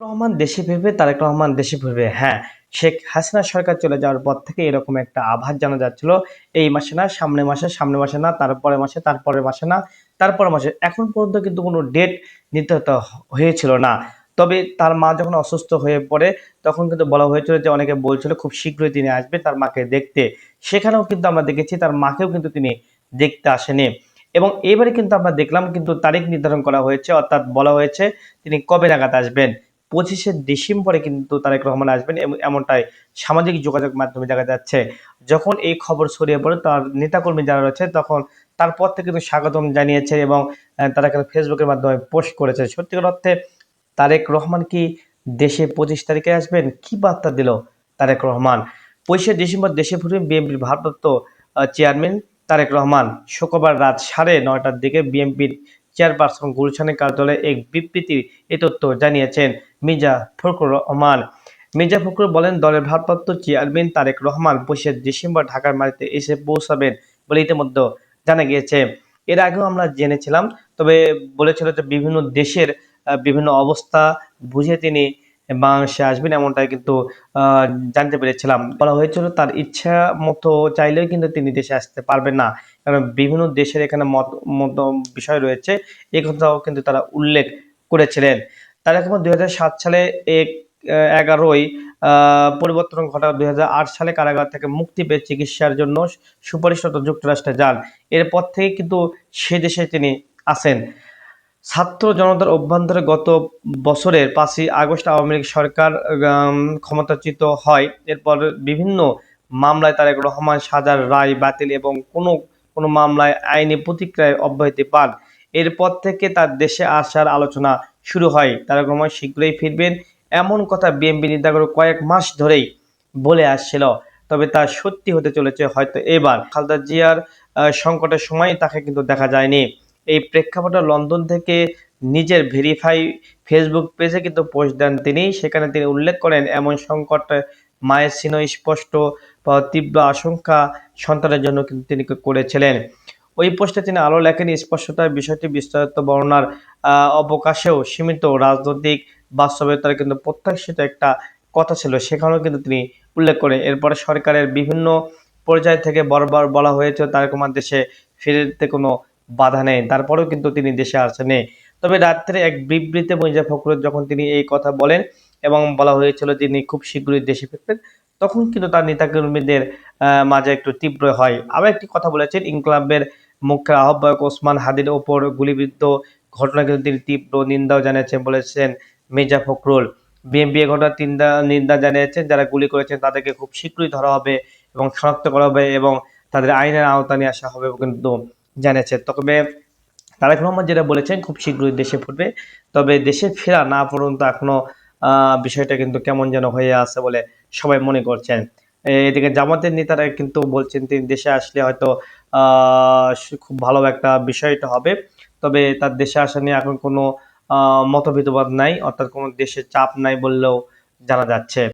রহমান দেশে ফিরবে, তারেক রহমান দেশে ফিরবে। হ্যাঁ, শেখ হাসিনা সরকার চলে যাওয়ার পর থেকে এরকম একটা আভাস জানা যাচ্ছিল। এই মাসে না, সামনের মাসে, সামনের মাসে না, তারপরের মাসে, তারপরের মাসে না, তারপরের মাসে। এখন পর্যন্ত কিন্তু কোনো ডেট নির্ধারিত হয়েছিল না। তবে তার মা যখন অসুস্থ হয়ে পড়ে, তখন কিন্তু বলা হয়েছিল যে অনেকে বলছিল খুব শীঘ্রই তিনি আসবে তার মাকে দেখতে। সেখানেও কিন্তু আমরা দেখেছি তার মাকেও কিন্তু তিনি দেখতে আসেনি। এবং এবারে কিন্তু আমরা দেখলাম কিন্তু তারিখ নির্ধারণ করা হয়েছে, অর্থাৎ বলা হয়েছে তিনি কবে নাগাদ আসবেন। 25শে ডিসেম্বরে কিন্তু তারেক রহমান আসবেন এমনটাই সামাজিক যোগাযোগ মাধ্যমে দেখা যাচ্ছে। যখন এই খবর ছড়িয়ে পড়ে তার নেতাকর্মী যারা রয়েছে তখন তারপর থেকে কিন্তু স্বাগতম জানিয়েছে এবং তারা কিন্তু ফেসবুকের মাধ্যমে পোস্ট করেছে। সত্যিকার অর্থে তারেক রহমান কি দেশে 25 তারিখে আসবেন? কি বার্তা দিল তারেক রহমান? 25শে ডিসেম্বর দেশে ফিরবেন বিএনপির ভারপ্রাপ্ত চেয়ারম্যান তারেক রহমান। শুক্রবার রাত 9:30টার দিকে বিএনপির চেয়ারপারসন গুলশানের কার্যালয়ে এক বিবৃতি এ তথ্য জানিয়েছেন মির্জা ফখরুল রহমান। মির্জা ফখরুল বলেন, দলের ভারপ্রাপ্ত চেয়ারম্যান তারেক রহমান 25শে ডিসেম্বর ঢাকার মাটিতে এসে পৌঁছাবেন বলে ইতিমধ্যে জানা গিয়েছে। এর আগেও আমরা জেনেছিলাম, তবে বলেছিল যে বিভিন্ন দেশের বিভিন্ন অবস্থা বুঝে তিনি বাংলাদেশে আসবেন এমনটাই কিন্তু জানতে পেরেছিলাম। বলা হয়েছিল তার ইচ্ছা মতো চাইলেও কিন্তু তিনি দেশে আসতে পারবেন না, কারণ বিভিন্ন দেশের এখানে মত মত বিষয় রয়েছে। এই কথাও কিন্তু তারা উল্লেখ করেছিলেন। তার এখন 2007 সালে 11ই পরিবর্তন ঘটা 2008 সালে কারাগার থেকে মুক্তি পেয়ে চিকিৎসার জন্য সুপারিশরত যুক্তরাষ্ট্রে যান। এরপর থেকে কিন্তু সে দেশে তিনি আসেন। ছাত্র জনতার অভ্যন্তরে গত বছরের 5ই আগস্ট আওয়ামী লীগ সরকার ক্ষমতাচ্যুত হয়। এরপর বিভিন্ন মামলায় তারেক রহমান সাজার রায় বাতিল এবং কোনো কোনো মামলায় আইনি প্রতিক্রিয়ায় অব্যাহতি পান। এরপর থেকে তার দেশে আসার আলোচনা শুরু হয়। তারেক রহমান শীঘ্রই ফিরবেন এমন কথা বিএনপি নেতারা কয়েক মাস ধরেই বলে আসছিল। তবে তা সত্যি হতে চলেছে হয়তো এবার। খালেদা জিয়ার সংকটের সময় তাকে কিন্তু দেখা যায়নি। এই প্রেক্ষাপটে লন্ডন থেকে নিজের ভেরিফাই ফেসবুক পেজে কিন্তু পোস্ট দেন তিনি। সেখানে তিনি উল্লেখ করেন, এমন সংকটে মায়ের ছিল স্পষ্ট তীব্র আশঙ্কা সন্তানের জন্য কিন্তু তিনি করেছিলেন। ওই পোস্টে তিনি আরও লেখেন, স্পষ্টতার বিষয়টি বিস্তারিত বর্ণনার অবকাশেও সীমিত। রাজনৈতিক বাস্তবতার কিন্তু প্রত্যাশিত একটা কথা ছিল, সেখানেও কিন্তু তিনি উল্লেখ করেন। এরপরে সরকারের বিভিন্ন পর্যায় থেকে বারবার বলা হয়েছে তারেক রহমান দেশে ফিরতে কোনো বাধা নেই, তারপরেও কিন্তু তিনি দেশে আসেনি। তবে রাত্রে এক বিবৃতিতে মির্জা ফখরুল যখন তিনি এই কথা বলেন এবং বলা হয়েছিল তিনি খুব শীঘ্রই দেশে ফিরবেন, তখন কিন্তু তার নেতাকর্মীদের মাঝে একটু তীব্র হয়। আবার একটি কথা বলেছেন, ইনকলাবের মুখ্য আহ্বায়ক ওসমান হাদির ওপর গুলিবিদ্ধ ঘটনা কিন্তু তিনি তীব্র নিন্দাও জানিয়েছেন বলেছেন মির্জা ফখরুল। বিএনপি এ ঘটনার নিন্দা জানিয়েছেন, যারা গুলি করেছেন তাদেরকে খুব শীঘ্রই ধরা হবে এবং শনাক্ত করা হবে এবং তাদের আইনের আওতায় নিয়ে আসা হবে কিন্তু জানিয়েছে। তবে তারেক রহমান যেটা বলেছেন খুব শীঘ্রই দেশে ফিরবে, তবে দেশে ফেরা না পর্যন্ত এখনো বিষয়টা কিন্তু কেমন যেন হয়ে আছে বলে সবাই মনে করছেন। এদিকে জামাতের নেতারা কিন্তু বলছেন তিনি দেশে আসলে হয়তো খুব ভালো একটা বিষয়টা হবে। তবে তার দেশে আসা নিয়ে এখন কোনো মতবিরোধ নাই, অর্থাৎ কোনো দেশের চাপ নাই বললেও জানা যাচ্ছে।